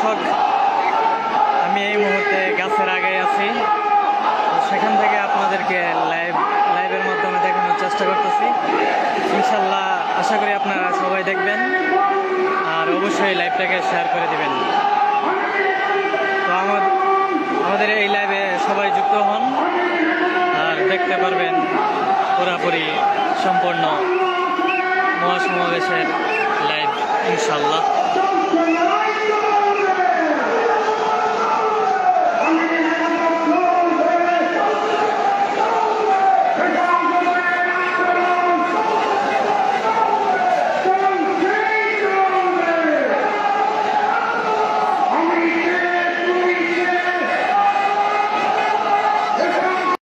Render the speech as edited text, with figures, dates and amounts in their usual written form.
দর্শক, আমি এই মুহূর্তে গাছের আগে আছি। সেখান থেকে আপনাদেরকে লাইভের মাধ্যমে দেখানোর চেষ্টা করতেছি। ইনশাল্লাহ আশা করি আপনারা সবাই দেখবেন আর অবশ্যই লাইভটাকে শেয়ার করে দিবেন। তো আমাদের এই লাইভে সবাই যুক্ত হন আর দেখতে পারবেন পুরাপুরি সম্পূর্ণ মহাসমাবেশের লাইভ ইনশাল্লাহ।